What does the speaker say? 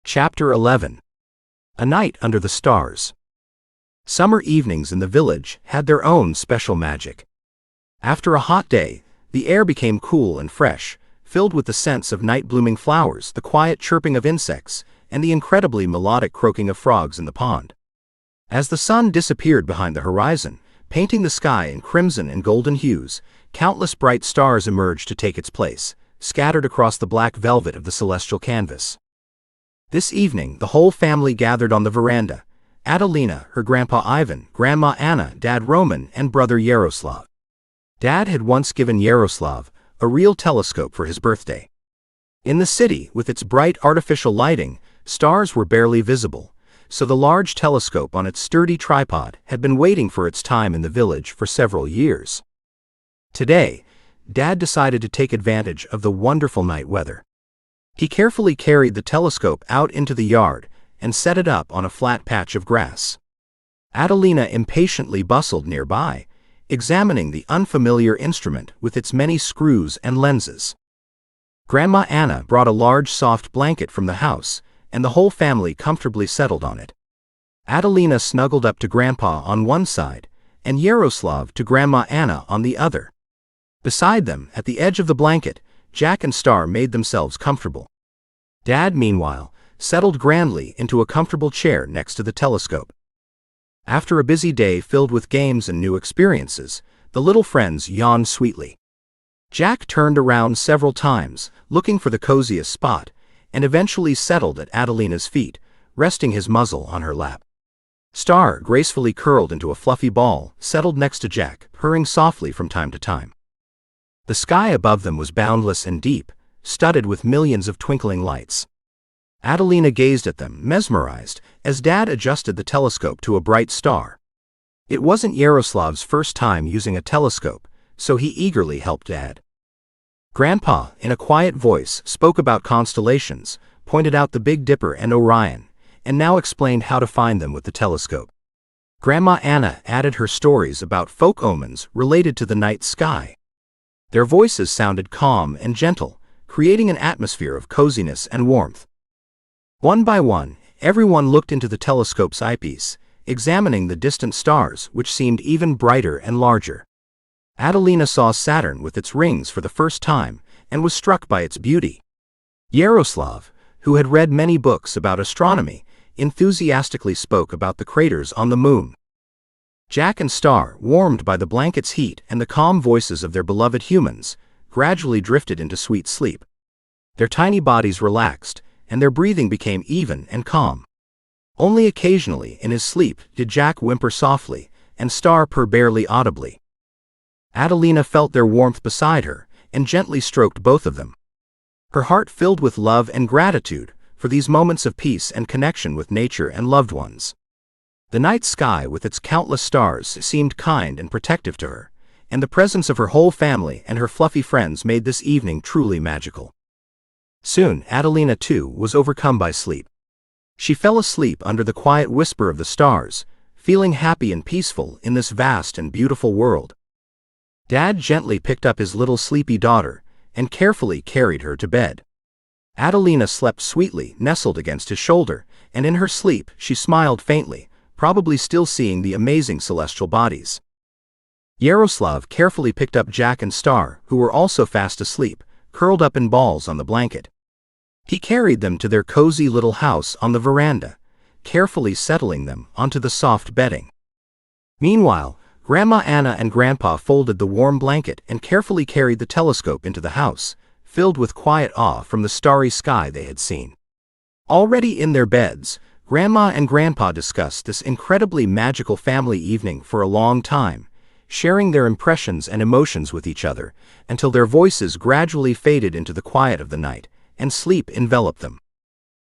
Chapter 11. A Night Under the Stars. Summer evenings in the village had their own special magic. After a hot day, the air became cool and fresh, filled with the scents of night-blooming flowers, the quiet chirping of insects, and the incredibly melodic croaking of frogs in the pond. As the sun disappeared behind the horizon, painting the sky in crimson and golden hues, countless bright stars emerged to take its place, scattered across the black velvet of the celestial canvas. This evening, the whole family gathered on the veranda: Adelina, her grandpa Ivan, grandma Anna, dad Roman, and brother Yaroslav. Dad had once given Yaroslav a real telescope for his birthday. In the city, with its bright artificial lighting, stars were barely visible, so the large telescope on its sturdy tripod had been waiting for its time in the village for several years. Today, Dad decided to take advantage of the wonderful night weather. He carefully carried the telescope out into the yard and set it up on a flat patch of grass. Adelina impatiently bustled nearby, examining the unfamiliar instrument with its many screws and lenses. Grandma Anna brought a large soft blanket from the house, and the whole family comfortably settled on it. Adelina snuggled up to Grandpa on one side, and Yaroslav to Grandma Anna on the other. Beside them, at the edge of the blanket, Jack and Star made themselves comfortable. Dad, meanwhile, settled grandly into a comfortable chair next to the telescope. After a busy day filled with games and new experiences, the little friends yawned sweetly. Jack turned around several times, looking for the coziest spot, and eventually settled at Adelina's feet, resting his muzzle on her lap. Star, gracefully curled into a fluffy ball, settled next to Jack, purring softly from time to time. The sky above them was boundless and deep, studded with millions of twinkling lights. Adelina gazed at them, mesmerized, as Dad adjusted the telescope to a bright star. It wasn't Yaroslav's first time using a telescope, so he eagerly helped Dad. Grandpa, in a quiet voice, spoke about constellations, pointed out the Big Dipper and Orion, and now explained how to find them with the telescope. Grandma Anna added her stories about folk omens related to the night sky. Their voices sounded calm and gentle, creating an atmosphere of coziness and warmth. One by one, everyone looked into the telescope's eyepiece, examining the distant stars, which seemed even brighter and larger. Adelina saw Saturn with its rings for the first time, and was struck by its beauty. Yaroslav, who had read many books about astronomy, enthusiastically spoke about the craters on the moon. Jack and Star, warmed by the blanket's heat and the calm voices of their beloved humans, gradually drifted into sweet sleep. Their tiny bodies relaxed, and their breathing became even and calm. Only occasionally in his sleep did Jack whimper softly, and Star purr barely audibly. Adelina felt their warmth beside her, and gently stroked both of them. Her heart filled with love and gratitude for these moments of peace and connection with nature and loved ones. The night sky with its countless stars seemed kind and protective to her, and the presence of her whole family and her fluffy friends made this evening truly magical. Soon, Adelina too was overcome by sleep. She fell asleep under the quiet whisper of the stars, feeling happy and peaceful in this vast and beautiful world. Dad gently picked up his little sleepy daughter and carefully carried her to bed. Adelina slept sweetly, nestled against his shoulder, and in her sleep she smiled faintly, probably still seeing the amazing celestial bodies. Yaroslav carefully picked up Jack and Star, who were also fast asleep, curled up in balls on the blanket. He carried them to their cozy little house on the veranda, carefully settling them onto the soft bedding. Meanwhile, Grandma Anna and Grandpa folded the warm blanket and carefully carried the telescope into the house, filled with quiet awe from the starry sky they had seen. Already in their beds, Grandma and Grandpa discussed this incredibly magical family evening for a long time, sharing their impressions and emotions with each other, until their voices gradually faded into the quiet of the night, and sleep enveloped them.